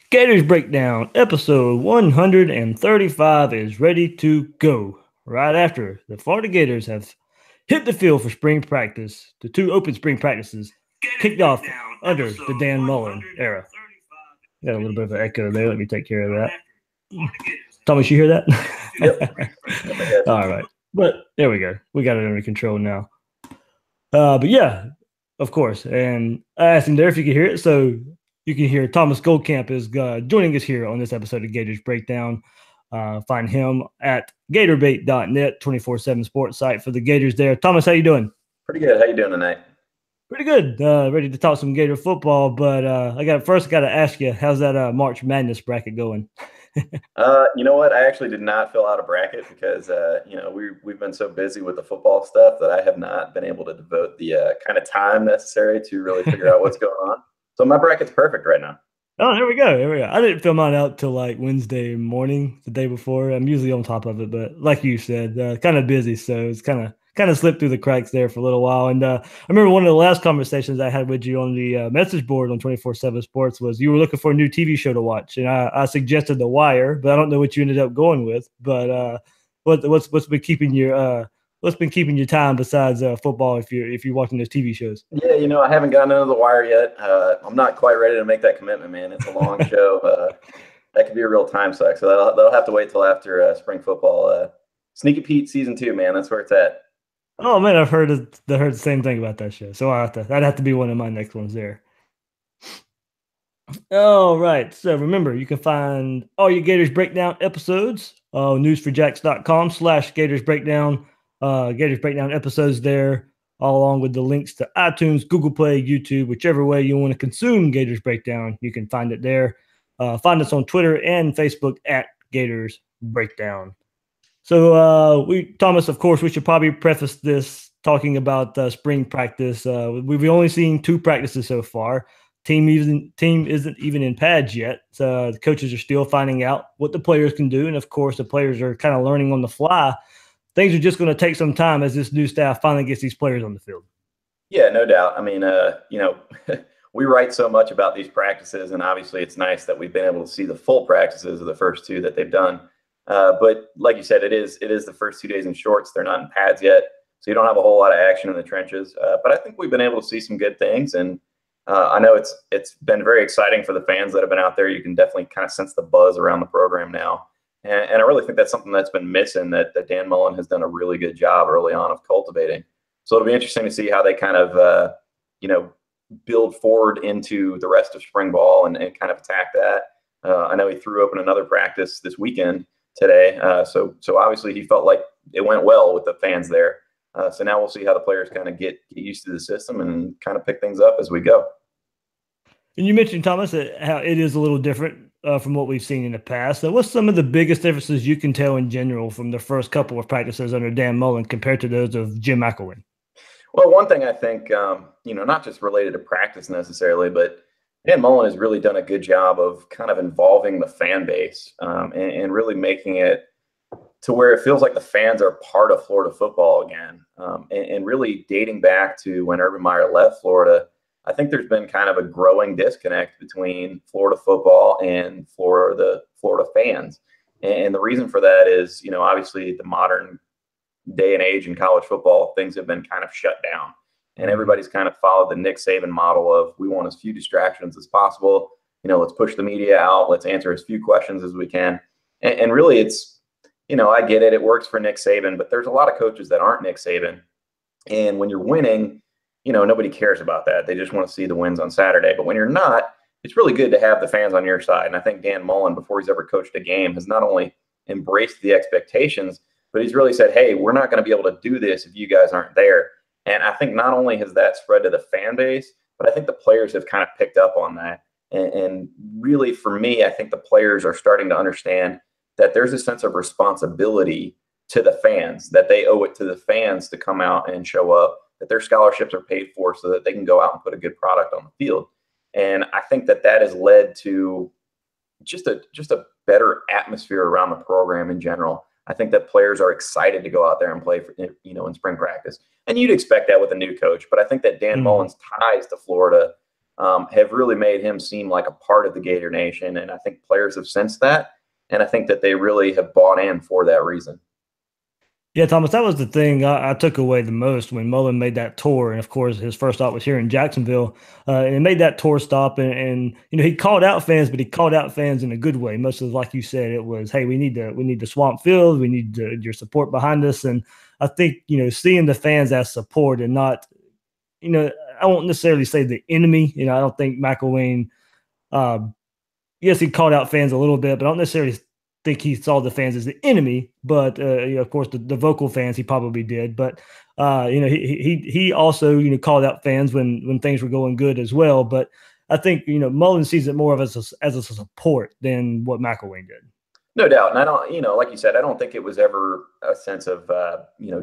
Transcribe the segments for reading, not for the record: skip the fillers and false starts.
Gators Breakdown, episode 135 is ready to go. Right after the Florida Gators have hit the field for spring practice, the two open spring practices kicked off under the Dan Mullen era. Got a little bit of an echo there. Let me take care of that. Thomas, you hear that? Yep. All right. But there we go. We got it under control now. But yeah, of course. And I asked him there if you could hear it. So you can hear Thomas Goldkamp is joining us here on this episode of Gators Breakdown. Find him at gatorbait.net, 24/7 sports site for the Gators there. Thomas, how you doing? Pretty good. How you doing tonight? Pretty good. Ready to talk some Gator football, but I got to ask you, how's that March Madness bracket going? You know what? I actually did not fill out a bracket because we've been so busy with the football stuff that I have not been able to devote the kind of time necessary to really figure out what's going on. So my bracket's perfect right now. Oh, there we go. I didn't fill mine out till like Wednesday morning, the day before. I'm usually on top of it, but like you said, kind of busy, so it's kind of slipped through the cracks there for a little while. And I remember one of the last conversations I had with you on the message board on 24/7 Sports was you were looking for a new TV show to watch, and I suggested The Wire, but I don't know what you ended up going with. But what's been keeping your time besides football if you're watching those TV shows? Yeah, I haven't gotten into The Wire yet. I'm not quite ready to make that commitment, man. It's a long show. That could be a real time suck. So they'll have to wait till after spring football. Sneaky Pete season 2, man. That's where it's at. Oh man, I've heard the same thing about that show. So that'd have to be one of my next ones there. All right. So remember, you can find all your Gators Breakdown episodes on newsforjacks.com/Gators Breakdown. Gators Breakdown episodes there, all along with the links to iTunes, Google Play, YouTube, whichever way you want to consume Gators Breakdown, you can find it there. Find us on Twitter and Facebook at Gators Breakdown. So Thomas, of course, we should probably preface this talking about spring practice. We've only seen 2 practices so far. Team isn't even in pads yet. The coaches are still finding out what the players can do, and of course, the players are kind of learning on the fly. Things are just going to take some time as this new staff finally gets these players on the field. Yeah, no doubt. I mean, we write so much about these practices, and obviously it's nice that we've been able to see the full practices of the first 2 that they've done. But like you said, it is the first 2 days in shorts. They're not in pads yet, so you don't have a whole lot of action in the trenches. But I think we've been able to see some good things, and I know it's been very exciting for the fans that have been out there. You can definitely kind of sense the buzz around the program now. And I really think that's something that's been missing that Dan Mullen has done a really good job early on of cultivating. So it'll be interesting to see how they kind of, build forward into the rest of spring ball and kind of attack that. I know he threw open another practice this weekend today. So obviously he felt like it went well with the fans there. So now we'll see how the players kind of get used to the system and kind of pick things up as we go. And you mentioned, Thomas, how it is a little different from what we've seen in the past. So what's some of the biggest differences you can tell in general from the first couple of practices under Dan Mullen compared to those of Jim McElwain? Well, one thing I think, not just related to practice necessarily, but Dan Mullen has really done a good job of kind of involving the fan base and really making it to where it feels like the fans are part of Florida football again. And really dating back to when Urban Meyer left Florida, I think there's been kind of a growing disconnect between Florida football and Florida fans. And the reason for that is, obviously the modern day and age in college football, things have been kind of shut down. And everybody's kind of followed the Nick Saban model of we want as few distractions as possible. Let's push the media out. Let's answer as few questions as we can. And really it's, I get it. It works for Nick Saban, but there's a lot of coaches that aren't Nick Saban. And when you're winning, nobody cares about that. They just want to see the wins on Saturday. But when you're not, it's really good to have the fans on your side. And I think Dan Mullen, before he's ever coached a game, has not only embraced the expectations, but he's really said, hey, we're not going to be able to do this if you guys aren't there. And I think not only has that spread to the fan base, but I think the players have kind of picked up on that. And really, for me, I think the players are starting to understand that there's a sense of responsibility to the fans, that they owe it to the fans to come out and show up, that their scholarships are paid for so that they can go out and put a good product on the field. And I think that has led to just a better atmosphere around the program in general. I think that players are excited to go out there and play for, in spring practice. And you'd expect that with a new coach, but I think that Dan Mullen's ties to Florida have really made him seem like a part of the Gator Nation. And I think players have sensed that. And I think that they really have bought in for that reason. Yeah, Thomas, that was the thing I took away the most when Mullen made that tour. And of course, his first stop was here in Jacksonville. And he made that tour stop. And he called out fans, but he called out fans in a good way. Most of, like you said, it was, hey, we need the swamp field. We need your support behind us. And I think, seeing the fans as support and not, I won't necessarily say the enemy. I don't think McElwain, yes, he called out fans a little bit, but I don't necessarily think he saw the fans as the enemy, but of course the vocal fans he probably did. But he also called out fans when things were going good as well. But I think Mullen sees it more of as a support than what McElwain did. No doubt, and I don't like you said, I don't think it was ever a sense of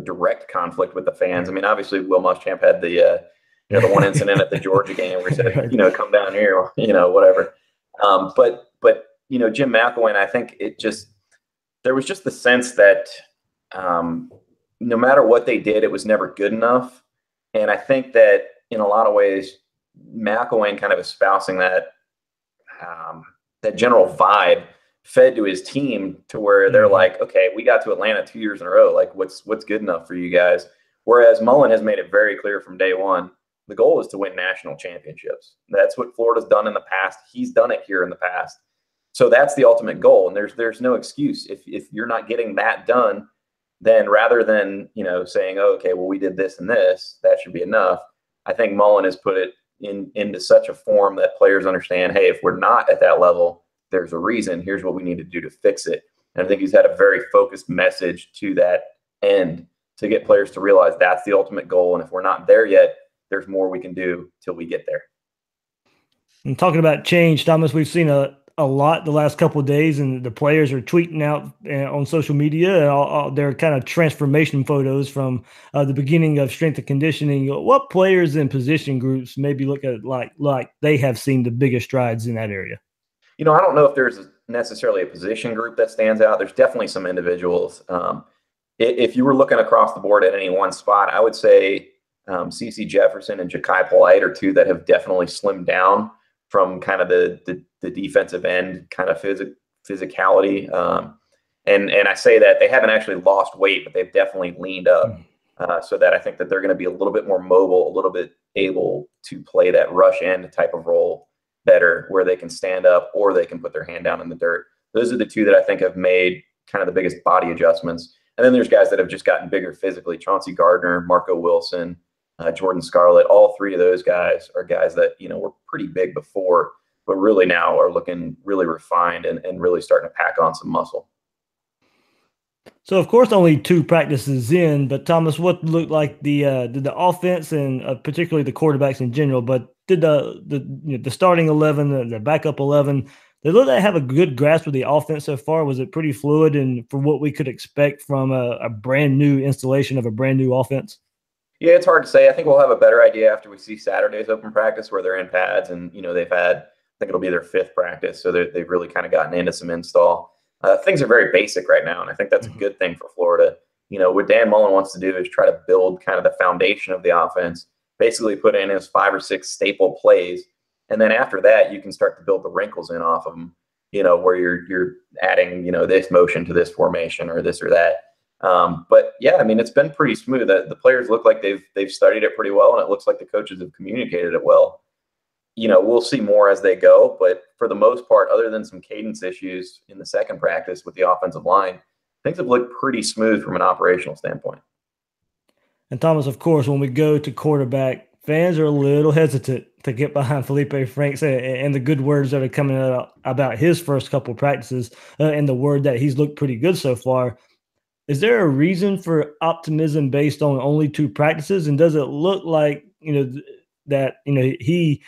direct conflict with the fans. I mean, obviously Will Muschamp had the one incident at the Georgia game where he said come down here, whatever. But Jim McElwain, I think there was just the sense that no matter what they did, it was never good enough. And I think that in a lot of ways, McElwain kind of espousing that general vibe fed to his team to where they're like, okay, we got to Atlanta 2 years in a row. Like what's good enough for you guys? Whereas Mullen has made it very clear from day one, the goal is to win national championships. That's what Florida's done in the past. He's done it here in the past. So that's the ultimate goal. And there's no excuse. If you're not getting that done, then rather than, saying, oh, okay, well, we did this and this, that should be enough. I think Mullen has put it into such a form that players understand, hey, if we're not at that level, there's a reason. Here's what we need to do to fix it. And I think he's had a very focused message to that end to get players to realize that's the ultimate goal. And if we're not there yet, there's more we can do till we get there. And talking about change, Thomas, we've seen a lot the last couple of days, and the players are tweeting out on social media all their kind of transformation photos from the beginning of strength and conditioning. What players and position groups maybe look at like they have seen the biggest strides in that area? I don't know if there's necessarily a position group that stands out. There's definitely some individuals. If you were looking across the board at any one spot, I would say CC Jefferson and Ja'Kai Polite are two that have definitely slimmed down from kind of the defensive end kind of physicality. And I say that they haven't actually lost weight, but they've definitely leaned up so that I think that they're going to be a little bit more mobile, a little bit able to play that rush end type of role better, where they can stand up or they can put their hand down in the dirt. Those are the two that I think have made kind of the biggest body adjustments. And then there's guys that have just gotten bigger physically. Chauncey Gardner, Marco Wilson, Jordan Scarlett. All three of those guys are guys that, were pretty big before, but really now are looking really refined and really starting to pack on some muscle. So, of course, only 2 practices in, but Thomas, what looked like did the offense and particularly the quarterbacks in general, but did the starting 11, the backup 11, they look like have a good grasp of the offense so far? Was it pretty fluid and for what we could expect from a brand new installation of a brand new offense? Yeah, it's hard to say. I think we'll have a better idea after we see Saturday's open practice where they're in pads and, they've had, I think it'll be their 5th practice. So they've really kind of gotten into some install. Things are very basic right now, and I think that's a good thing for Florida. What Dan Mullen wants to do is try to build kind of the foundation of the offense, basically put in his 5 or 6 staple plays, and then after that, you can start to build the wrinkles in off of them, where you're adding, this motion to this formation or this or that. But yeah, I mean, it's been pretty smooth. The players look like they've studied it pretty well, and it looks like the coaches have communicated it well. We'll see more as they go, but for the most part, other than some cadence issues in the second practice with the offensive line, things have looked pretty smooth from an operational standpoint. And Thomas, of course, when we go to quarterback, fans are a little hesitant to get behind Felipe Franks and the good words that are coming out about his first couple of practices and the word that he's looked pretty good so far. Is there a reason for optimism based on only 2 practices? And does it look like, that he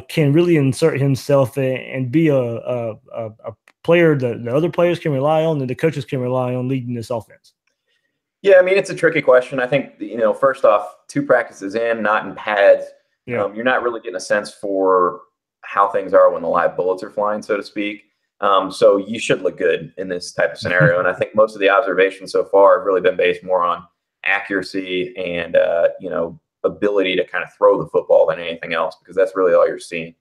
can really insert himself and be a player that the other players can rely on and the coaches can rely on leading this offense? Yeah, I mean, it's a tricky question. I think, first off, 2 practices in, not in pads. Yeah. You're not really getting a sense for how things are when the live bullets are flying, so to speak. So you should look good in this type of scenario. And I think most of the observations so far have really been based more on accuracy and, ability to kind of throw the football than anything else, because that's really all you're seeing.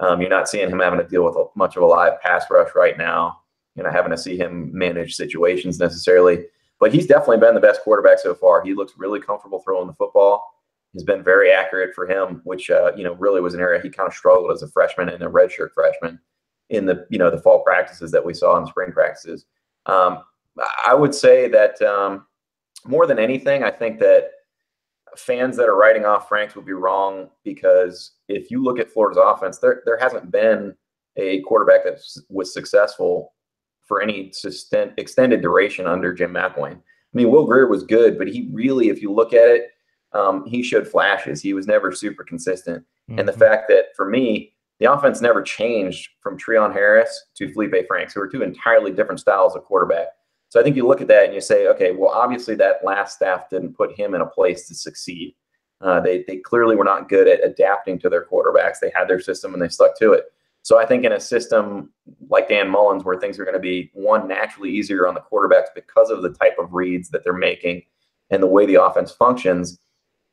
You're not seeing him having to deal with much of a live pass rush right now. You're not having to see him manage situations necessarily. But he's definitely been the best quarterback so far. He looks really comfortable throwing the football. He's been very accurate for him, which really was an area he kind of struggled as a freshman and a redshirt freshman in the fall practices that we saw in spring practices. I would say that more than anything, I think that fans that are writing off Franks would be wrong, because if you look at Florida's offense, there hasn't been a quarterback that was successful for any extended duration under Jim McElwain. I mean, Will Grier was good, but he really, if you look at it, he showed flashes. He was never super consistent. Mm-hmm. And the fact that, for me, the offense never changed from Treon Harris to Felipe Franks, who are two entirely different styles of quarterback. So I think you look at that and you say, okay, well, obviously that last staff didn't put him in a place to succeed. They clearly were not good at adapting to their quarterbacks. They had their system and they stuck to it. So I think in a system like Dan Mullen's, where things are going to be, one, naturally easier on the quarterbacks because of the type of reads that they're making and the way the offense functions,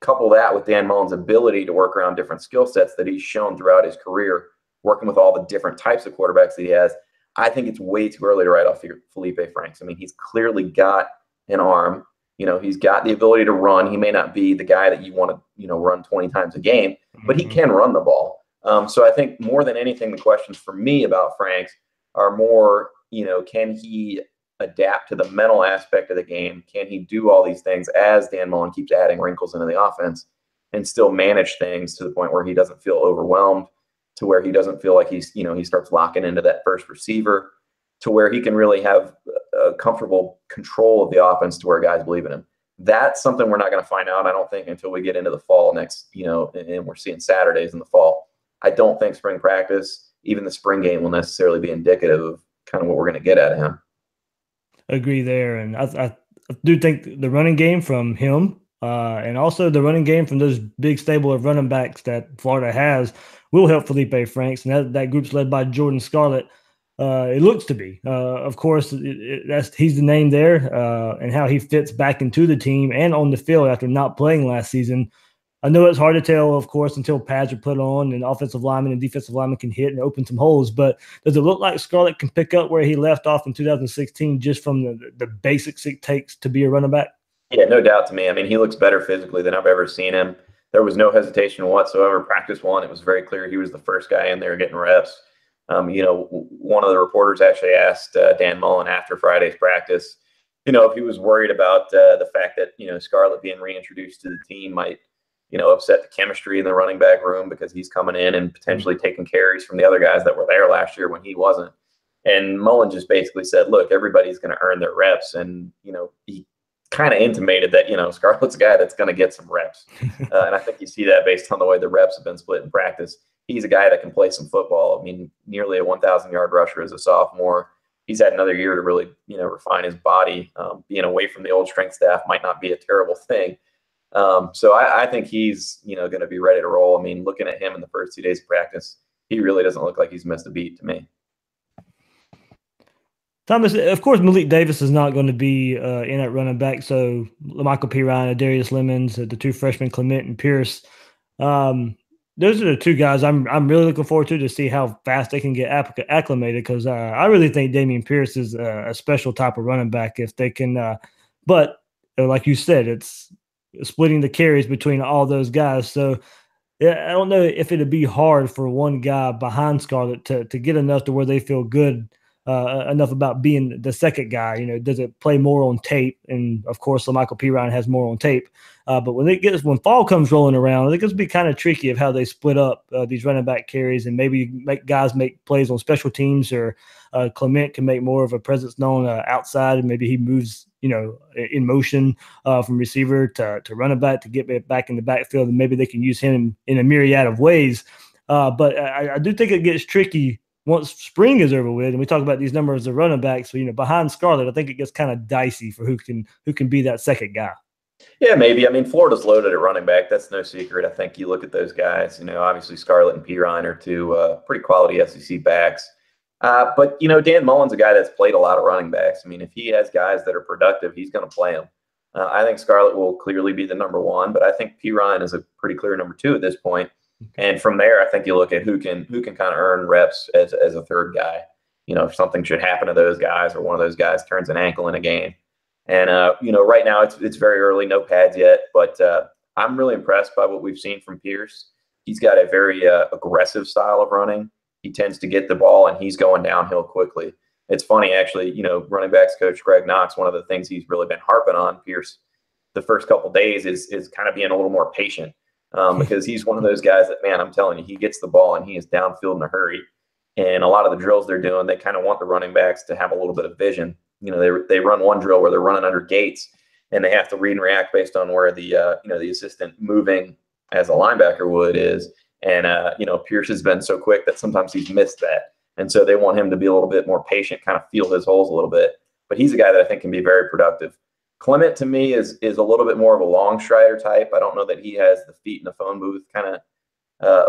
couple that with Dan Mullen's ability to work around different skill sets that he's shown throughout his career, working with all the different types of quarterbacks that he has, I think it's way too early to write off Felipe Franks. I mean, he's clearly got an arm. He's got the ability to run. He may not be the guy that you want to, run 20 times a game, but he can run the ball. So I think more than anything, the questions for me about Franks are more, can he adapt to the mental aspect of the game? Can he do all these things as Dan Mullen keeps adding wrinkles into the offense and still manage things to the point where he doesn't feel overwhelmed, to where he doesn't feel like he's, he starts locking into that first receiver, to where he can really have a comfortable control of the offense to where guys believe in him. That's something we're not going to find out, I don't think, until we get into the fall next, and we're seeing Saturdays in the fall. I don't think spring practice, even the spring game, will necessarily be indicative of kind of what we're going to get out of him. Agree there. And I do think the running game from him and also the running game from those big stable of running backs that Florida has will help Felipe Franks. And that group's led by Jordan Scarlett. It looks to be. Of course, he's the name there, and how he fits back into the team and on the field after not playing last season. I know it's hard to tell, of course, until pads are put on and offensive linemen and defensive linemen can hit and open some holes. But does it look like Scarlett can pick up where he left off in 2016 just from the basics it takes to be a running back? Yeah, no doubt to me. I mean, he looks better physically than I've ever seen him. There was no hesitation whatsoever. Practice one, it was very clear he was the first guy in there getting reps. One of the reporters actually asked Dan Mullen after Friday's practice, if he was worried about the fact that, Scarlett being reintroduced to the team might, upset the chemistry in the running back room, because he's coming in and potentially taking carries from the other guys that were there last year when he wasn't. And Mullen just basically said, look, everybody's going to earn their reps. And, he kind of intimated that, Scarlett's a guy that's going to get some reps. And I think you see that based on the way the reps have been split in practice. He's a guy that can play some football. I mean, nearly a 1,000-yard rusher as a sophomore. He's had another year to really, refine his body. Being away from the old strength staff might not be a terrible thing. So I think he's, going to be ready to roll. I mean, looking at him in the first 2 days of practice, he really doesn't look like he's missed a beat to me. Thomas, of course, Malik Davis is not going to be in at running back. So Michael P. Ryan, Darius Lemons, the two freshmen, Clement and Pierce. Those are the two guys I'm really looking forward to see how fast they can get acclimated, because I really think Dameon Pierce is a special type of running back if they can. But like you said, it's splitting the carries between all those guys. So yeah, I don't know if it'd be hard for one guy behind Scarlett to get enough to where they feel good enough about being the second guy. Does it play more on tape? And of course, Michael P. Ryan has more on tape. But when fall comes rolling around, I think it's going to be kind of tricky of how they split up these running back carries, and maybe make guys make plays on special teams, or Clement can make more of a presence known outside, and maybe he moves, in motion from receiver to running back to get back in the backfield, and maybe they can use him in a myriad of ways. But I do think it gets tricky once spring is over with, and we talk about these numbers of running backs. So, behind Scarlett, I think it gets kind of dicey for who can be that second guy. Yeah, maybe. I mean, Florida's loaded at running back. That's no secret. I think you look at those guys, obviously Scarlett and P. Ryan are two pretty quality SEC backs. But, Dan Mullen's a guy that's played a lot of running backs. I mean, if he has guys that are productive, he's going to play them. I think Scarlett will clearly be the number one, but I think P. Ryan is a pretty clear number two at this point. And from there, I think you look at who can kind of earn reps as a third guy. If something should happen to those guys, or one of those guys turns an ankle in a game. And right now it's very early, no pads yet, but I'm really impressed by what we've seen from Pierce. He's got a very aggressive style of running. He tends to get the ball, and he's going downhill quickly. It's funny, actually, running backs coach Greg Knox, one of the things he's really been harping on Pierce the first couple of days is kind of being a little more patient, because he's one of those guys that, man, I'm telling you, he gets the ball and he is downfield in a hurry. And a lot of the drills they're doing, they kind of want the running backs to have a little bit of vision. They run one drill where they're running under gates, and they have to read and react based on where the the assistant moving as a linebacker would is. And Pierce has been so quick that sometimes he's missed that. And so they want him to be a little bit more patient, kind of feel his holes a little bit. But he's a guy that I think can be very productive. Clement, to me, is a little bit more of a long strider type. I don't know that he has the feet in the phone booth kind of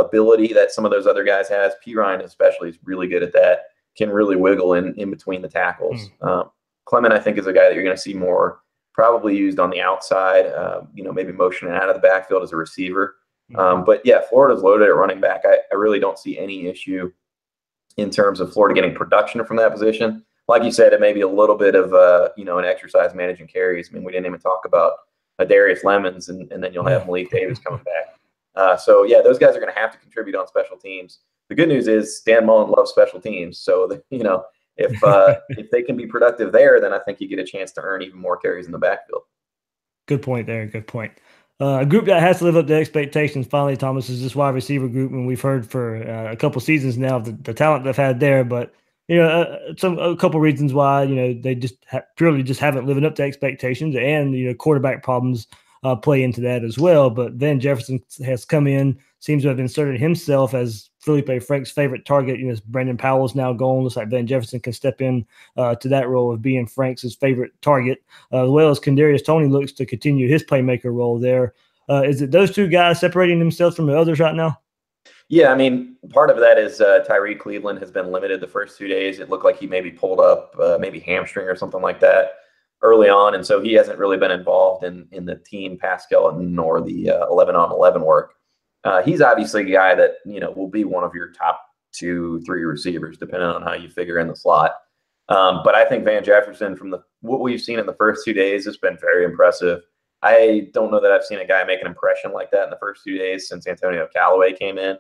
ability that some of those other guys has. P. Ryan especially is really good at that, can really wiggle in between the tackles. Clement, I think, is a guy that you're going to see more probably used on the outside, maybe motioning out of the backfield as a receiver. But, yeah, Florida's loaded at running back. I really don't see any issue in terms of Florida getting production from that position. Like you said, it may be a little bit of, an exercise managing carries. I mean, we didn't even talk about Darius Lemons, and then you'll have Malik Davis coming back. So, yeah, those guys are going to have to contribute on special teams. The good news is Dan Mullen loves special teams. So, if they can be productive there, then I think you get a chance to earn even more carries in the backfield. Good point there. Good point. A group that has to live up to expectations, finally, Thomas, is this wide receiver group. And we've heard for a couple seasons now of the talent they've had there. But, a couple reasons why, they just purely just haven't lived up to expectations, and, quarterback problems play into that as well. But Van Jefferson has come in, seems to have inserted himself as Felipe Franks' favorite target. Brandon Powell's now gone. Looks like Van Jefferson can step in to that role of being Franks' favorite target, as well as Kadarius Toney looks to continue his playmaker role there. Is it those two guys separating themselves from the others right now? Yeah, I mean, part of that is Tyree Cleveland has been limited the first 2 days. It looked like he maybe pulled up maybe hamstring or something like that early on, and so he hasn't really been involved in the team pass skeleton or the 11-on-11 work. He's obviously a guy that will be one of your top 2-3 receivers, depending on how you figure in the slot. But I think Van Jefferson, from what we've seen in the first 2 days, has been very impressive. I don't know that I've seen a guy make an impression like that in the first 2 days since Antonio Callaway came in.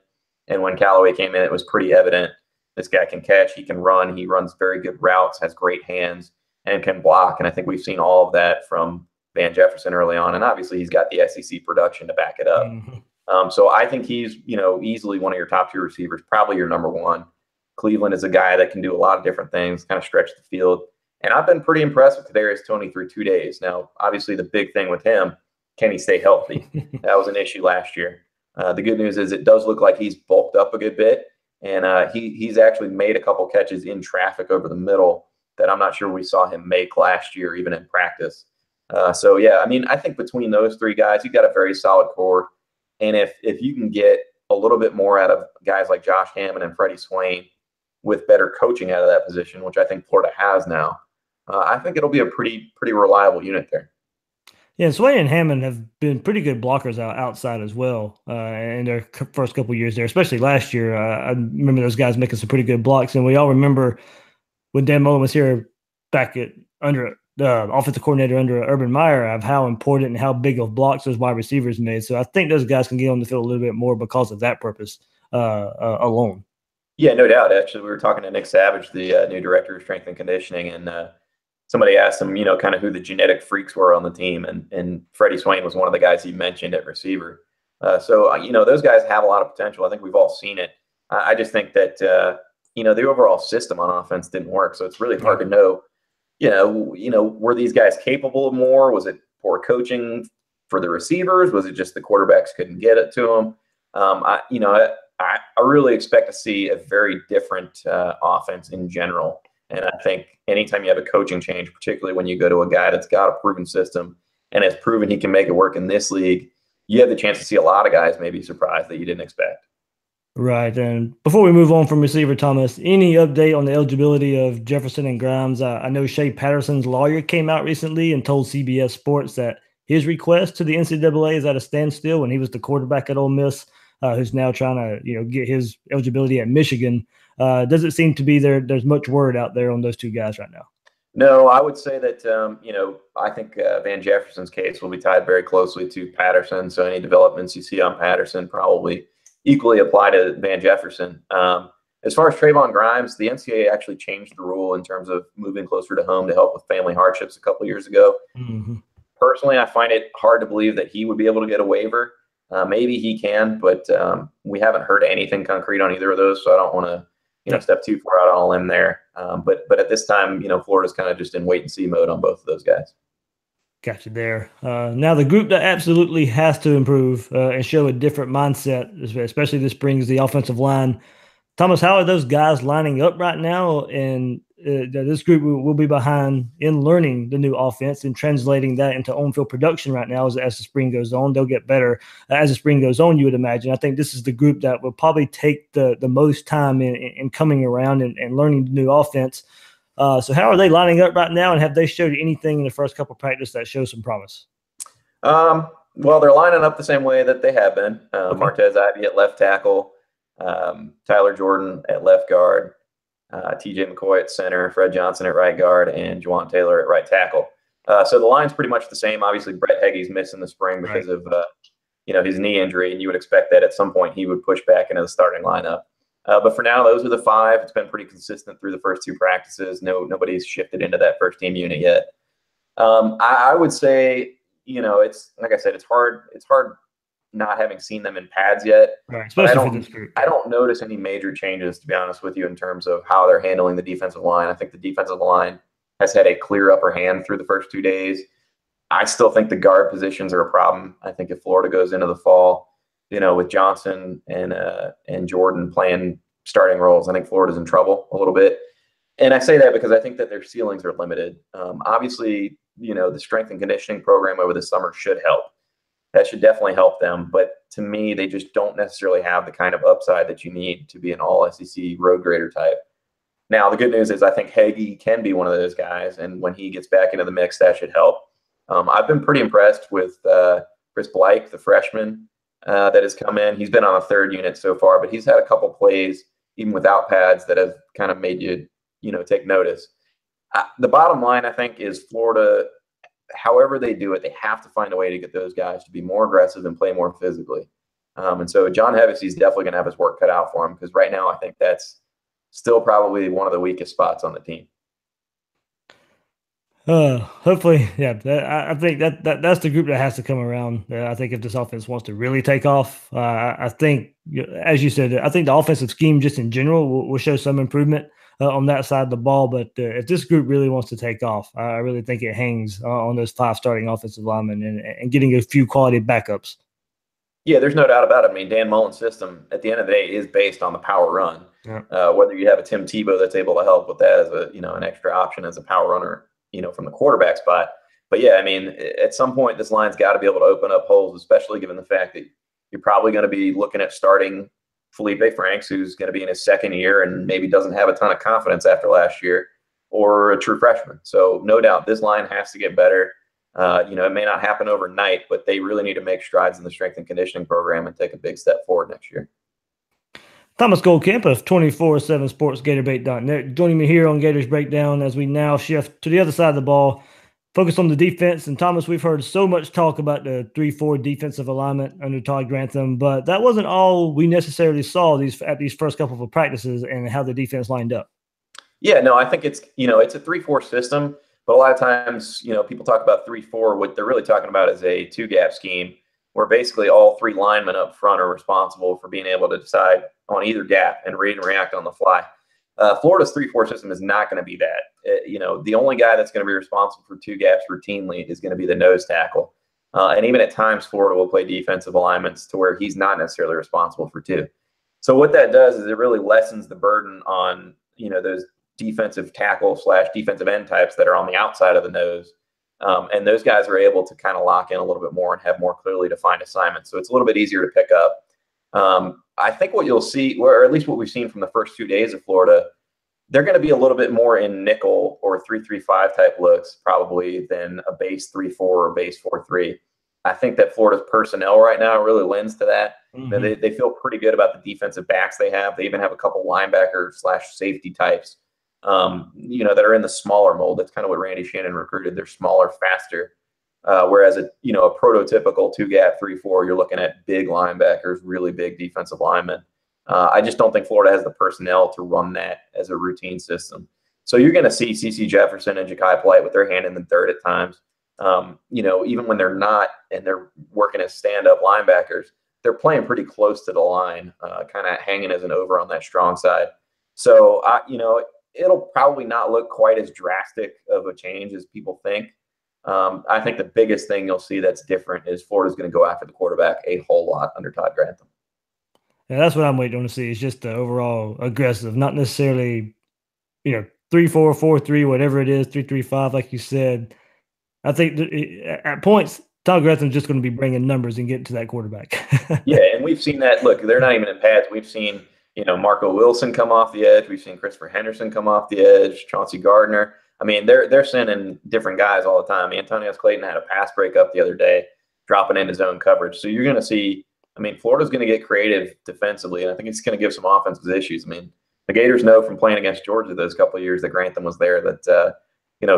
And when Callaway came in, it was pretty evident this guy can catch, he can run, he runs very good routes, has great hands, and can block. And I think we've seen all of that from Van Jefferson early on. And obviously he's got the SEC production to back it up. So I think he's, easily one of your top 2 receivers, probably your number 1. Cleveland is a guy that can do a lot of different things, kind of stretch the field. And I've been pretty impressed with Kadarius Toney through 2 days. Now, obviously the big thing with him, can he stay healthy? That was an issue last year. The good news is it does look like he's bulked up a good bit, and he's actually made a couple catches in traffic over the middle that I'm not sure we saw him make last year, even in practice. So, yeah, I mean, I think between those 3 guys, you've got a very solid core. And if you can get a little bit more out of guys like Josh Hammond and Freddie Swain with better coaching out of that position, which I think Florida has now, I think it'll be a pretty reliable unit there. Yeah, Swain and Hammond have been pretty good blockers outside as well in their first couple of years there, especially last year. I remember those guys making some pretty good blocks, and we all remember when Dan Mullen was here back under the offensive coordinator under Urban Meyer, of how important and how big of blocks those wide receivers made. So I think those guys can get on the field a little bit more because of that purpose alone. Yeah, no doubt. Actually, we were talking to Nick Savage, the new director of strength and conditioning, and somebody asked him, kind of who the genetic freaks were on the team. And Freddie Swain was one of the guys he mentioned at receiver. So those guys have a lot of potential. I think we've all seen it. I just think that, the overall system on offense didn't work. So it's really hard to know, were these guys capable of more? Was it poor coaching for the receivers? Was it just the quarterbacks couldn't get it to them? I really expect to see a very different offense in general. And I think anytime you have a coaching change, particularly when you go to a guy that's got a proven system and has proven he can make it work in this league, you have the chance to see a lot of guys maybe surprised that you didn't expect. Right. And before we move on from receiver, Thomas, any update on the eligibility of Jefferson and Grimes? I know Shea Patterson's lawyer came out recently and told CBS Sports that his request to the NCAA is at a standstill when he was the quarterback at Ole Miss. who's now trying to get his eligibility at Michigan. Doesn't seem to be there's much word out there on those two guys right now. No, I would say that, I think Van Jefferson's case will be tied very closely to Patterson. So any developments you see on Patterson probably equally apply to Van Jefferson. As far as Trayvon Grimes, the NCAA actually changed the rule in terms of moving closer to home to help with family hardships a couple years ago. Mm-hmm. Personally, I find it hard to believe that he would be able to get a waiver. Maybe he can, but we haven't heard anything concrete on either of those, so I don't want to step too far out on a limb there. But at this time, Florida's kind of just in wait and see mode on both of those guys. Got you there. Now, the group that absolutely has to improve and show a different mindset, especially this spring, is the offensive line. Thomas, how are those guys lining up right now? And this group will be behind in learning the new offense and translating that into on-field production right now as the spring goes on. They'll get better as the spring goes on, you would imagine. I think this is the group that will probably take the most time in coming around and learning the new offense. So how are they lining up right now, and have they showed anything in the first couple of practice that shows some promise? Well, they're lining up the same way that they have been. Okay. Martez Ivy at left tackle, Tyler Jordan at left guard, TJ McCoy at center, Fred Johnson at right guard, and Juwan Taylor at right tackle. So the line's pretty much the same. Obviously, Brett Heggie's missing the spring because of his knee injury, and you would expect that at some point he would push back into the starting lineup. But for now, those are the five. It's been pretty consistent through the first two practices. Nobody's shifted into that first team unit yet. I would say, it's like I said, it's hard not having seen them in pads yet. Right, especially for this group. I don't notice any major changes, to be honest with you, in terms of how they're handling the defensive line. I think the defensive line has had a clear upper hand through the first 2 days. I still think the guard positions are a problem. I think if Florida goes into the fall, with Johnson and Jordan playing starting roles, I think Florida's in trouble a little bit. And I say that because I think that their ceilings are limited. Obviously, the strength and conditioning program over the summer should help. That should definitely help them. But to me, they just don't necessarily have the kind of upside that you need to be an all-SEC road grader type. Now, the good news is I think Hagee can be one of those guys. And when he gets back into the mix, that should help. I've been pretty impressed with Chris Blake, the freshman that has come in. He's been on a third unit so far, but he's had a couple plays, even without pads, that have kind of made you, take notice. The bottom line, I think, is Florida, however they do it, they have to find a way to get those guys to be more aggressive and play more physically. And so John Hevesy is definitely going to have his work cut out for him, because right now I think that's still probably one of the weakest spots on the team. Hopefully, yeah. I think that's the group that has to come around. I think if this offense wants to really take off, I think, as you said, I think the offensive scheme just in general will show some improvement on that side of the ball. But if this group really wants to take off, I really think it hangs on those five starting offensive linemen and getting a few quality backups. Yeah, there's no doubt about it. I mean, Dan Mullen's system at the end of the day is based on the power run. Yeah. Whether you have a Tim Tebow that's able to help with that as an extra option as a power runner, from the quarterback spot. But yeah, I mean, at some point, this line's got to be able to open up holes, especially given the fact that you're probably going to be looking at starting Felipe Franks, who's going to be in his second year and maybe doesn't have a ton of confidence after last year, or a true freshman. So no doubt this line has to get better. It may not happen overnight, but they really need to make strides in the strength and conditioning program and take a big step forward next year. Thomas Goldkamp of 247sportsgatorbait.net joining me here on Gators Breakdown as we now shift to the other side of the ball, focus on the defense. And Thomas, we've heard so much talk about the 3-4 defensive alignment under Todd Grantham, but that wasn't all we necessarily saw at these first couple of practices and how the defense lined up. Yeah, no, I think it's a 3-4 system, but a lot of times, people talk about 3-4. What they're really talking about is a 2-gap scheme, where basically all three linemen up front are responsible for being able to decide on either gap and read and react on the fly. Florida's 3-4 system is not going to be that. The only guy that's going to be responsible for 2 gaps routinely is going to be the nose tackle. And even at times, Florida will play defensive alignments to where he's not necessarily responsible for 2. So what that does is it really lessens the burden on, those defensive tackle / defensive end types that are on the outside of the nose. And those guys are able to kind of lock in a little bit more and have more clearly defined assignments. So it's a little bit easier to pick up. I think what you'll see, or at least what we've seen from the first 2 days of Florida, they're going to be a little bit more in nickel or 3-3-5 type looks probably than a base 3-4 or base 4-3. I think that Florida's personnel right now really lends to that. Mm-hmm. They feel pretty good about the defensive backs they have. They even have a couple linebacker / safety types, that are in the smaller mold. That's kind of what Randy Shannon recruited. They're smaller, faster. Whereas a prototypical 2-gap 3-4, you're looking at big linebackers, really big defensive linemen. I just don't think Florida has the personnel to run that as a routine system. So you're going to see CeCe Jefferson and Ja'Kai Polite with their hand in the dirt at times. Even when they're not and they're working as stand-up linebackers, they're playing pretty close to the line, kind of hanging as an over on that strong side. So, it'll probably not look quite as drastic of a change as people think. I think the biggest thing you'll see that's different is Florida's going to go after the quarterback a whole lot under Todd Grantham. Yeah, that's what I'm waiting on to see. It's just the overall aggressive, not necessarily, 3-4, 4-3, whatever it is, 3-3-5, like you said. I think at points, Todd Grantham's just going to be bringing numbers and getting to that quarterback. Yeah, and we've seen that. Look, they're not even in pads. We've seen, Marco Wilson come off the edge. We've seen Christopher Henderson come off the edge, Chauncey Gardner. I mean, they're sending different guys all the time. Antonio Clayton had a pass breakup the other day, dropping into zone coverage. So you're going to see, Florida's going to get creative defensively, and I think it's going to give some offensive issues. The Gators know from playing against Georgia those couple of years that Grantham was there that,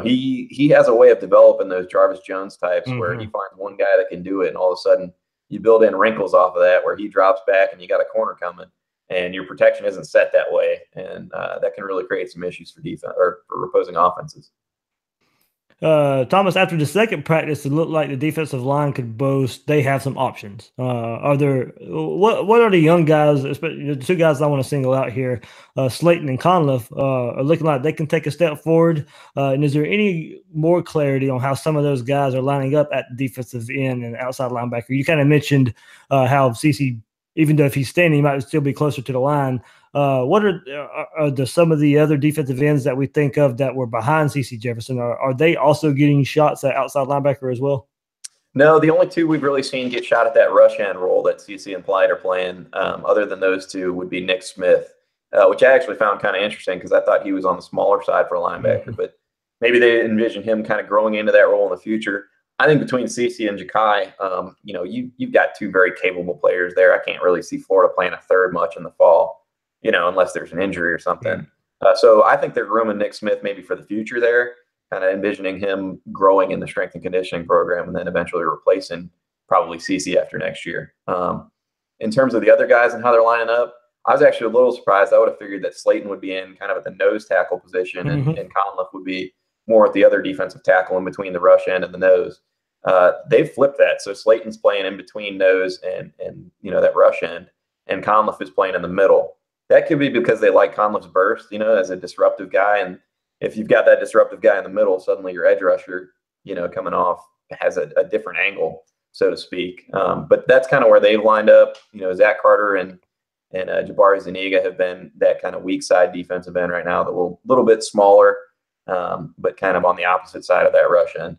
he has a way of developing those Jarvis Jones types where he finds one guy that can do it, and all of a sudden you build in wrinkles off of that where he drops back and you got a corner coming, and your protection isn't set that way, and that can really create some issues for defense or for opposing offenses. Thomas, after the second practice, it looked like the defensive line could boast. They have some options. What are the young guys, especially the two guys I want to single out here, Slayton and Conliffe, are looking like they can take a step forward? And is there any more clarity on how some of those guys are lining up at the defensive end and outside linebacker? You kind of mentioned how CeCe, even though if he's standing, he might still be closer to the line. What are some of the other defensive ends that we think of that were behind CeCe Jefferson? Are they also getting shots at outside linebacker as well? No, the only two we've really seen get shot at that rush end role that CeCe and Polite are playing, other than those two, would be Nick Smith, which I actually found kind of interesting because I thought he was on the smaller side for a linebacker, but maybe they envision him kind of growing into that role in the future. I think between CeCe and Ja'Kai, you've got two very capable players there. I can't really see Florida playing a third much in the fall, unless there's an injury or something. So I think they're grooming Nick Smith maybe for the future there, kind of envisioning him growing in the strength and conditioning program and then eventually replacing probably CeCe after next year. In terms of the other guys and how they're lining up, I was actually a little surprised. I would have figured that Slayton would be in kind of at the nose tackle position and Conliffe would be more at the other defensive tackle in between the rush end and the nose. They've flipped that. So Slayton's playing in between nose and that rush end, and Conliffe is playing in the middle. That could be because they like Conliffe's burst, as a disruptive guy. And if you've got that disruptive guy in the middle, suddenly your edge rusher, coming off has a different angle, so to speak. But that's kind of where they've lined up. Zach Carter and Jabari Zuniga have been that kind of weak side defensive end right now, the little bit smaller, but kind of on the opposite side of that rush end.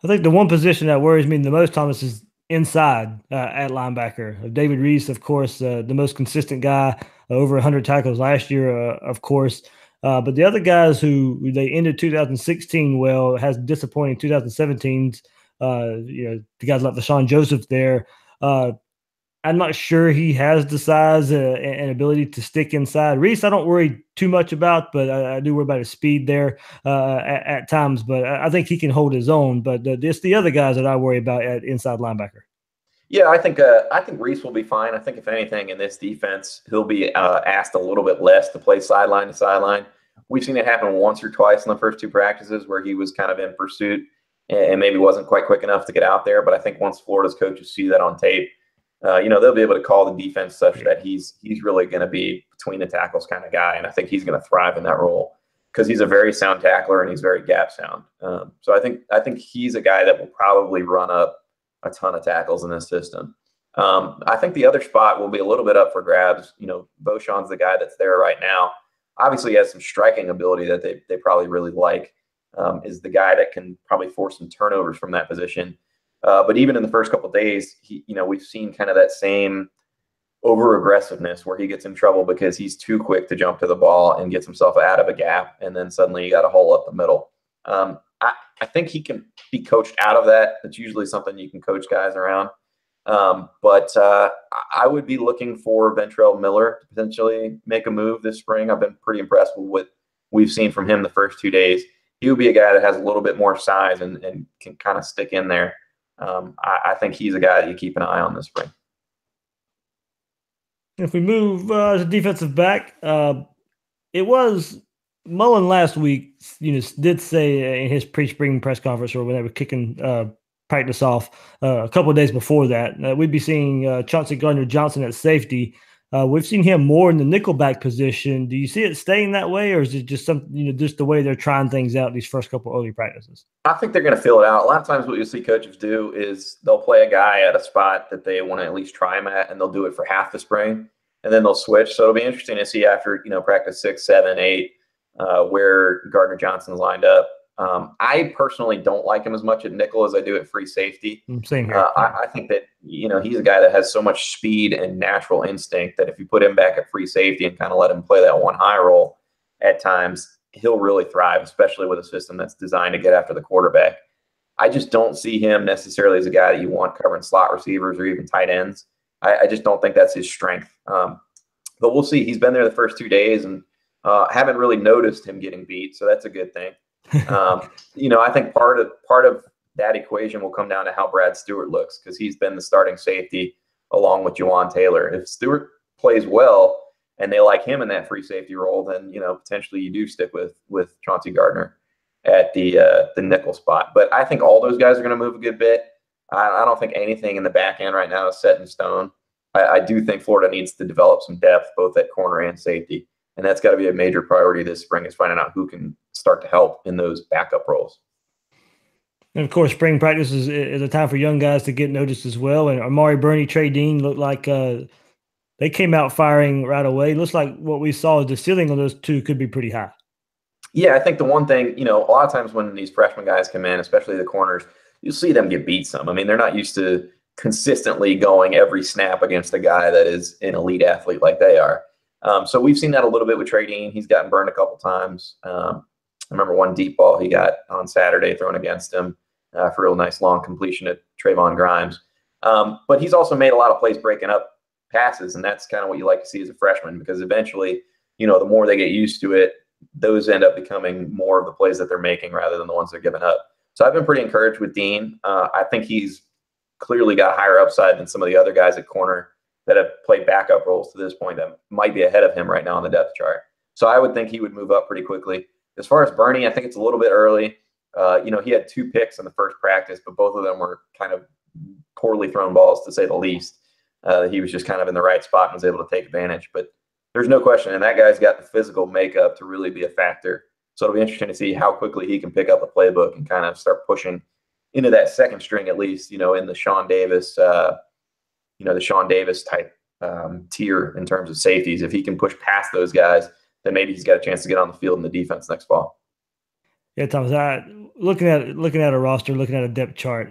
I think the one position that worries me the most, Thomas, is inside at linebacker. David Reese, of course, the most consistent guy, over 100 tackles last year, of course. But the other guys who they ended 2016 well, has disappointing 2017s. The guys like Deshaun Joseph there. I'm not sure he has the size and ability to stick inside. Reese, I don't worry too much about, but I do worry about his speed there at times. But I think he can hold his own. But it's the other guys that I worry about at inside linebacker. Yeah, I think Reese will be fine. I think if anything in this defense, he'll be asked a little bit less to play sideline to sideline. We've seen it happen once or twice in the first two practices where he was kind of in pursuit and maybe wasn't quite quick enough to get out there. But I think once Florida's coaches see that on tape, they'll be able to call the defense such that he's really going to be between the tackles kind of guy. And I think he's going to thrive in that role because he's a very sound tackler and he's very gap sound. So I think he's a guy that will probably run up a ton of tackles in this system. I think the other spot will be a little bit up for grabs. Beauchamp's the guy that's there right now. Obviously, he has some striking ability that they probably really like. Is the guy that can probably force some turnovers from that position. But even in the first couple of days, we've seen kind of that same over aggressiveness where he gets in trouble because he's too quick to jump to the ball and gets himself out of a gap, and then suddenly you got a hole up the middle. I think he can be coached out of that. It's usually something you can coach guys around. But I would be looking for Ventrell Miller to potentially make a move this spring. I've been pretty impressed with what we've seen from him the first 2 days. He would be a guy that has a little bit more size and can kind of stick in there. I think he's a guy that you keep an eye on this spring. If we move to defensive back, it was Mullen last week, did say in his pre-spring press conference or when they were kicking practice off a couple of days before that, we'd be seeing Chauncey Gardner-Johnson at safety. We've seen him more in the nickelback position. Do you see it staying that way, or is it just something, just the way they're trying things out these first couple early practices? I think they're going to fill it out. A lot of times what you'll see coaches do is they'll play a guy at a spot that they want to at least try him at, and they'll do it for half the spring, and then they'll switch. So it'll be interesting to see after, practice 6, 7, 8, where Gardner-Johnson's lined up. I personally don't like him as much at nickel as I do at free safety. Same here. I think that, he's a guy that has so much speed and natural instinct that if you put him back at free safety and kind of let him play that one high role at times, he'll really thrive, especially with a system that's designed to get after the quarterback. I just don't see him necessarily as a guy that you want covering slot receivers or even tight ends. I just don't think that's his strength. But we'll see. He's been there the first 2 days and haven't really noticed him getting beat, so that's a good thing. I think part of that equation will come down to how Brad Stewart looks, because he's been the starting safety along with Juwan Taylor. If Stewart plays well and they like him in that free safety role, then potentially you do stick with Chauncey Gardner at the nickel spot. But I think all those guys are going to move a good bit. I don't think anything in the back end right now is set in stone. I do think Florida needs to develop some depth both at corner and safety. And that's got to be a major priority this spring, is finding out who can start to help in those backup roles. And, of course, spring practice is a time for young guys to get noticed as well. And Amari Burney, Trey Dean looked like they came out firing right away. Looks like what we saw is the ceiling on those two could be pretty high. Yeah, I think the one thing, a lot of times when these freshman guys come in, especially the corners, you'll see them get beat some. I mean, they're not used to consistently going every snap against a guy that is an elite athlete like they are. So we've seen that a little bit with Trey Dean. He's gotten burned a couple times. I remember one deep ball he got on Saturday thrown against him for a real nice long completion at Trayvon Grimes. But he's also made a lot of plays breaking up passes, and that's kind of what you like to see as a freshman, because eventually, the more they get used to it, those end up becoming more of the plays that they're making rather than the ones they're giving up. So I've been pretty encouraged with Dean. I think he's clearly got higher upside than some of the other guys at corner that have played backup roles to this point that might be ahead of him right now on the depth chart. So I would think he would move up pretty quickly. As far as Burney, I think it's a little bit early. He had 2 picks in the first practice, but both of them were kind of poorly thrown balls, to say the least. He was just kind of in the right spot and was able to take advantage. But there's no question, and that guy's got the physical makeup to really be a factor. So it'll be interesting to see how quickly he can pick up a playbook and kind of start pushing into that second string, at least, in the Sean Davis the Sean Davis type tier in terms of safeties. If he can push past those guys, then maybe he's got a chance to get on the field in the defense next fall. Yeah, Thomas, looking at a roster, looking at a depth chart,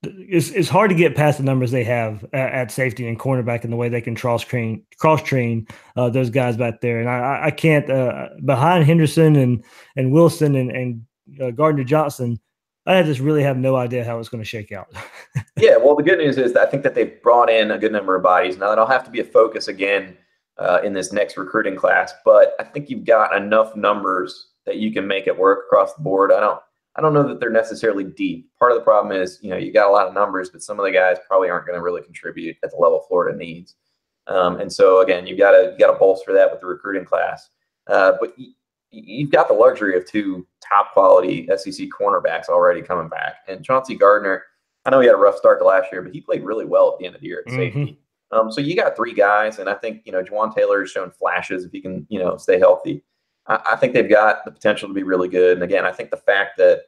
it's hard to get past the numbers they have at safety and cornerback and the way they can cross train those guys back there. And I can't behind Henderson and Wilson and Gardner Johnson, I just really have no idea how it's going to shake out. Yeah, well, the good news is that I think that they've brought in a good number of bodies. Now, that'll have to be a focus again in this next recruiting class, but I think you've got enough numbers that you can make it work across the board. I don't know that they're necessarily deep. Part of the problem is, you got a lot of numbers, but some of the guys probably aren't going to really contribute at the level Florida needs. And so, again, you got to bolster that with the recruiting class. But you've got the luxury of 2 top quality SEC cornerbacks already coming back. And Chauncey Gardner, I know he had a rough start to last year, but he played really well at the end of the year at safety. So you got 3 guys, and I think, Juwan Taylor has shown flashes if he can, stay healthy. I think they've got the potential to be really good. And again, I think the fact that,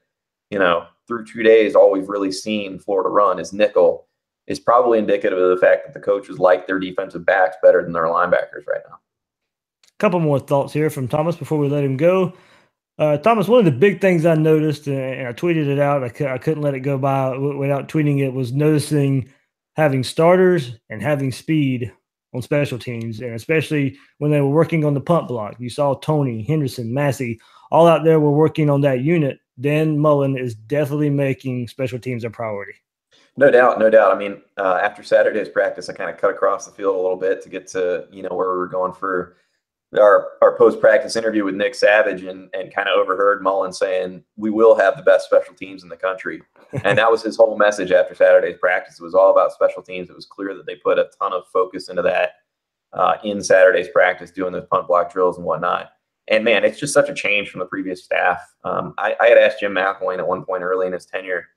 through 2 days, all we've really seen Florida run is nickel is probably indicative of the fact that the coaches like their defensive backs better than their linebackers right now. Couple more thoughts here from Thomas before we let him go. Thomas, one of the big things I noticed, and I tweeted it out, I couldn't let it go by without tweeting it, was noticing having starters and having speed on special teams, and especially when they were working on the punt block. You saw Tony, Henderson, Massey, all out there were working on that unit. Dan Mullen is definitely making special teams a priority. No doubt, no doubt. I mean, after Saturday's practice, I kind of cut across the field a little bit to get to, where we were going for our post-practice interview with Nick Savage, and kind of overheard Mullen saying, we will have the best special teams in the country. And that was his whole message after Saturday's practice. It was all about special teams. It was clear that they put a ton of focus into that in Saturday's practice, doing those punt block drills and whatnot. And, man, it's just such a change from the previous staff. I had asked Jim McElwain at one point early in his tenure,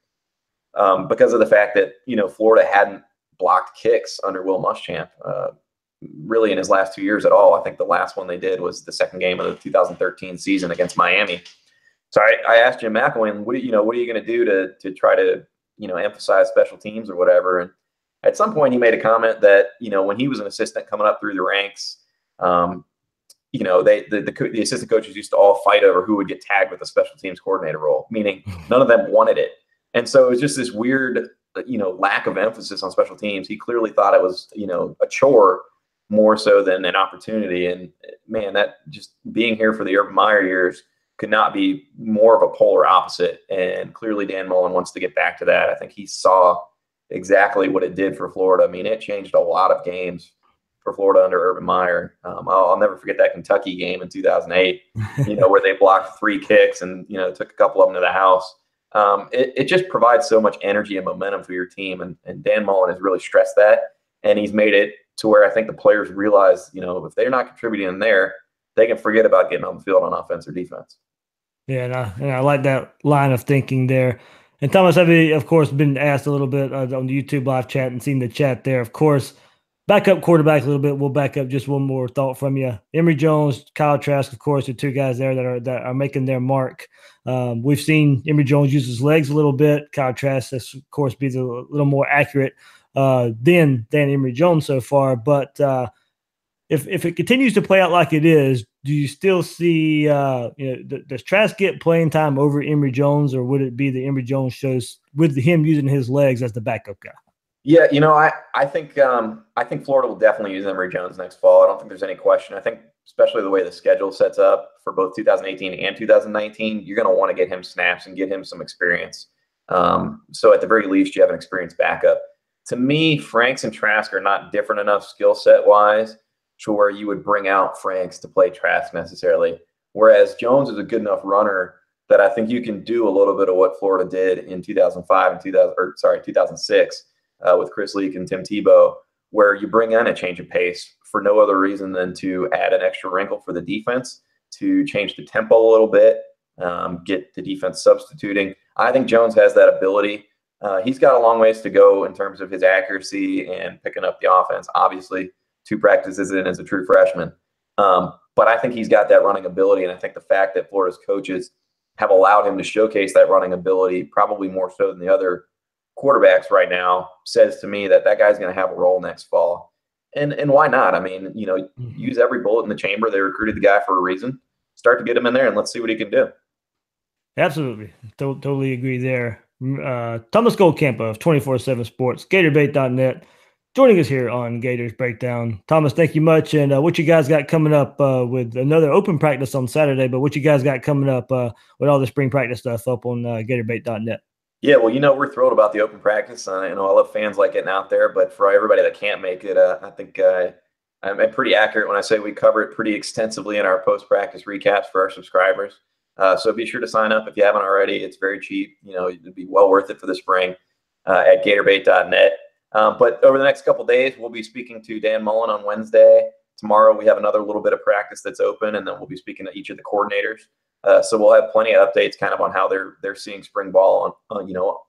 because of the fact that, Florida hadn't blocked kicks under Will Muschamp really in his last 2 years at all. I think the last one they did was the second game of the 2013 season against Miami. So I asked Jim McElwain, what are you going to do to try to, emphasize special teams or whatever? And at some point he made a comment that, when he was an assistant coming up through the ranks, the assistant coaches used to all fight over who would get tagged with the special teams coordinator role, meaning none of them wanted it. And so it was just this weird, lack of emphasis on special teams. He clearly thought it was, a chore more so than an opportunity. And, man, that just being here for the Urban Meyer years could not be more of a polar opposite. And clearly Dan Mullen wants to get back to that. I think he saw exactly what it did for Florida. I mean, it changed a lot of games for Florida under Urban Meyer. I'll never forget that Kentucky game in 2008, where they blocked 3 kicks and, took a couple of them to the house. It just provides so much energy and momentum for your team. And Dan Mullen has really stressed that. And he's made it to where I think the players realize, if they're not contributing in there, they can forget about getting on the field on offense or defense. Yeah, and I like that line of thinking there. And Thomas, I've, of course, been asked a little bit on the YouTube live chat and seen the chat there. Of course, backup quarterback a little bit. We'll back up just one more thought from you. Emory Jones, Kyle Trask, of course, are 2 guys there that are making their mark. We've seen Emory Jones use his legs a little bit. Kyle Trask, of course, be a little more accurate than Emory Jones so far. But if it continues to play out like it is, do you still see does Trask get playing time over Emory Jones, or would it be the Emory Jones shows with him using his legs as the backup guy? Yeah, I think Florida will definitely use Emory Jones next fall. I don't think there's any question. I think especially the way the schedule sets up for both 2018 and 2019, you're going to want to get him snaps and get him some experience. So at the very least, you have an experienced backup. To me, Franks and Trask are not different enough skill set wise to where you would bring out Franks to play Trask necessarily. Whereas Jones is a good enough runner that I think you can do a little bit of what Florida did in 2005 and 2006 with Chris Leak and Tim Tebow, where you bring in a change of pace for no other reason than to add an extra wrinkle for the defense, to change the tempo a little bit, get the defense substituting. I think Jones has that ability. He's got a long ways to go in terms of his accuracy and picking up the offense. Obviously, 2 practices in as a true freshman. But I think he's got that running ability, and I think the fact that Florida's coaches have allowed him to showcase that running ability, probably more so than the other quarterbacks right now, says to me that guy's going to have a role next fall. And why not? I mean, use every bullet in the chamber. They recruited the guy for a reason. Start to get him in there and let's see what he can do. Absolutely. Totally agree there. Thomas Goldkamp of 24/7 Sports, GatorBait.net, joining us here on Gators Breakdown. Thomas, thank you much. And what you guys got coming up with another open practice on Saturday, but what you guys got coming up with all the spring practice stuff up on GatorBait.net? Yeah, well, we're thrilled about the open practice. I love fans like getting out there, but for everybody that can't make it, I think I'm pretty accurate when I say we cover it pretty extensively in our post-practice recaps for our subscribers. So be sure to sign up if you haven't already. It's very cheap. It'd be well worth it for the spring at GatorBait.net. But over the next couple of days, we'll be speaking to Dan Mullen on Wednesday. Tomorrow, we have another little bit of practice that's open, and then we'll be speaking to each of the coordinators. So we'll have plenty of updates kind of on how they're seeing spring ball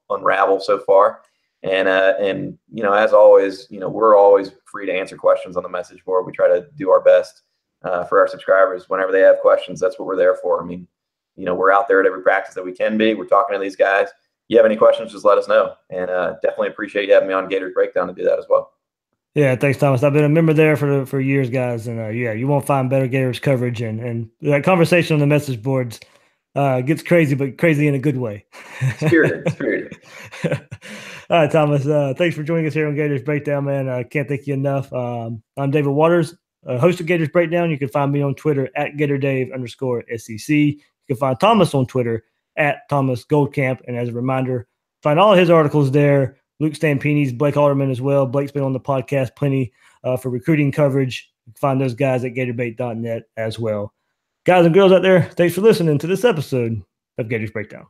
unravel so far. And as always, we're always free to answer questions on the message board. We try to do our best for our subscribers whenever they have questions. That's what we're there for. I mean, we're out there at every practice that we can be. We're talking to these guys. You have any questions, just let us know. And definitely appreciate you having me on Gators Breakdown to do that as well. Yeah, thanks, Thomas. I've been a member there for years, guys. And you won't find better Gators coverage. And that conversation on the message boards gets crazy, but crazy in a good way. Spirited. All right, Thomas. Thanks for joining us here on Gators Breakdown, man. I can't thank you enough. I'm David Waters, host of Gators Breakdown. You can find me on Twitter at GatorDave_SEC. You can find Thomas on Twitter at Thomas Goldkamp. And as a reminder, find all his articles there. Luke Stampini's, Blake Alderman as well. Blake's been on the podcast plenty for recruiting coverage. You can find those guys at gatorbait.net as well. Guys and girls out there, thanks for listening to this episode of Gators Breakdown.